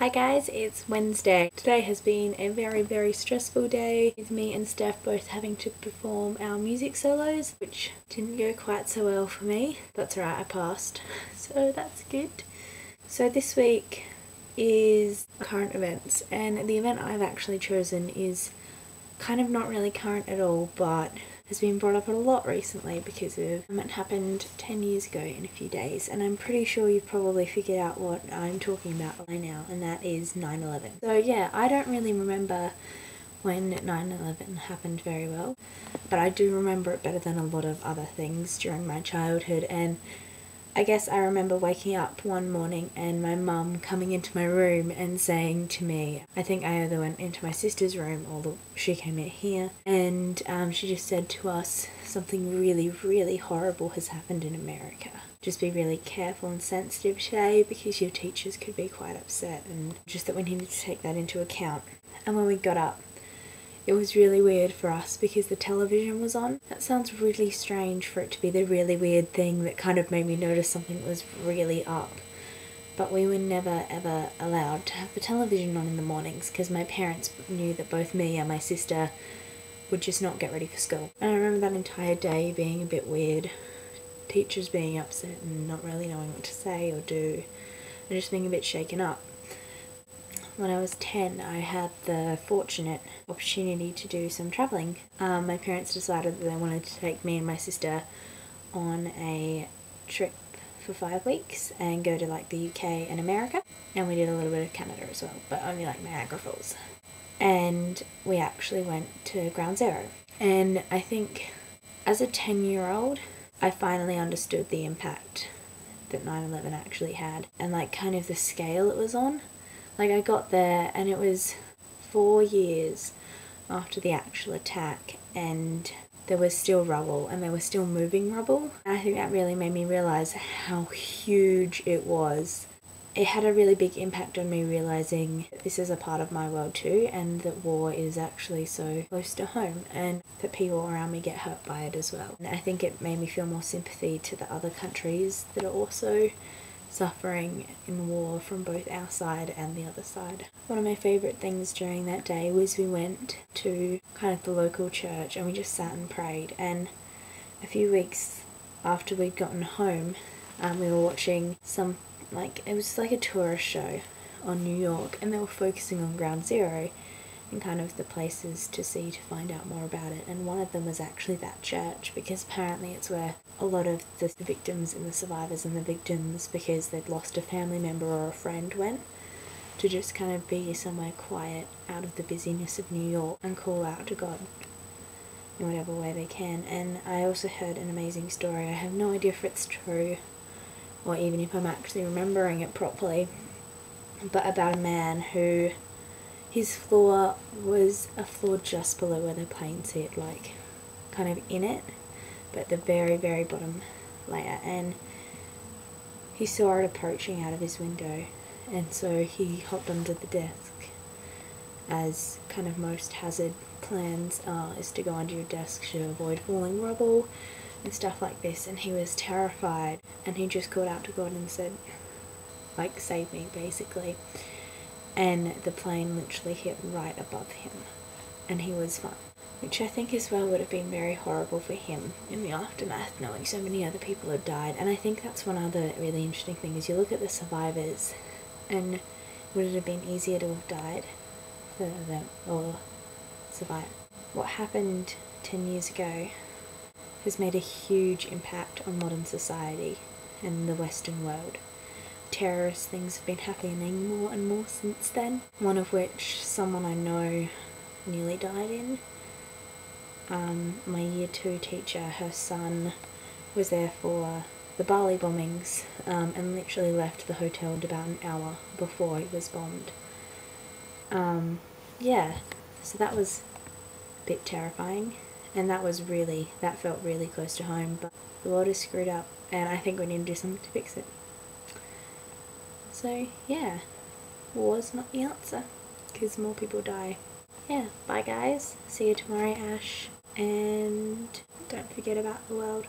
Hi guys, it's Wednesday. Today has been a very stressful day with me and Steph both having to perform our music solos, which didn't go quite so well for me. That's alright, I passed, so that's good. So this week is current events, and the event I've actually chosen is kind of not really current at all, but has been brought up a lot recently because of it happened 10 years ago in a few days, and I'm pretty sure you've probably figured out what I'm talking about by now, and that is 9/11. So yeah, I don't really remember when 9/11 happened very well, but I do remember it better than a lot of other things during my childhood. And I guess I remember waking up one morning and my mum coming into my room and saying to me, I think I either went into my sister's room or she came in here, and she just said to us, something really horrible has happened in America. Just be really careful and sensitive today because your teachers could be quite upset, and just that we needed to take that into account. And when we got up, it was really weird for us because the television was on. That sounds really strange for it to be the really weird thing that kind of made me notice something was really up. But we were never ever allowed to have the television on in the mornings because my parents knew that both me and my sister would just not get ready for school. And I remember that entire day being a bit weird. Teachers being upset and not really knowing what to say or do, and just being a bit shaken up. When I was 10, I had the fortunate opportunity to do some travelling. My parents decided that they wanted to take me and my sister on a trip for 5 weeks and go to like the UK and America, and we did a little bit of Canada as well, but only like Niagara Falls. And we actually went to Ground Zero, and I think as a 10-year-old I finally understood the impact that 9/11 actually had, and like kind of the scale it was on. Like, I got there and it was 4 years after the actual attack, and there was still rubble, and they were still moving rubble. And I think that really made me realise how huge it was. It had a really big impact on me realising that this is a part of my world too, and that war is actually so close to home, and that people around me get hurt by it as well. And I think it made me feel more sympathy to the other countries that are also suffering in war from both our side and the other side. One of my favourite things during that day was we went to kind of the local church and we just sat and prayed. And a few weeks after we'd gotten home, we were watching it was like a tourist show on New York, and they were focusing on Ground Zero and kind of the places to see to find out more about it. And one of them was actually that church, because apparently it's where a lot of the victims and the survivors and the victims, because they'd lost a family member or a friend, went to just kind of be somewhere quiet out of the busyness of New York and call out to God in whatever way they can. And I also heard an amazing story. I have no idea if it's true or even if I'm actually remembering it properly, but about a man who, his floor was a floor just below where the plane sit, like kind of in it, but the very bottom layer, and he saw it approaching out of his window, and so he hopped under the desk, as kind of most hazard plans are, is to go under your desk to avoid falling rubble and stuff like this. And he was terrified, and he just called out to God and said, like, save me, basically. And the plane literally hit right above him, and he was fine. Which I think as well would have been very horrible for him in the aftermath, knowing so many other people had died. And I think that's one other really interesting thing, is you look at the survivors, and would it have been easier to have died for them or survive? What happened 10 years ago has made a huge impact on modern society and the Western world. Terrorist things have been happening more and more since then, one of which someone I know nearly died in. My year 2 teacher, her son was there for the Bali bombings, and literally left the hotel about an hour before it was bombed. Yeah, so that was a bit terrifying, and that felt really close to home. But the world is screwed up, and I think we need to do something to fix it. So yeah, war's not the answer, because more people die. Yeah, bye guys, see you tomorrow, Ash, and don't forget about the world.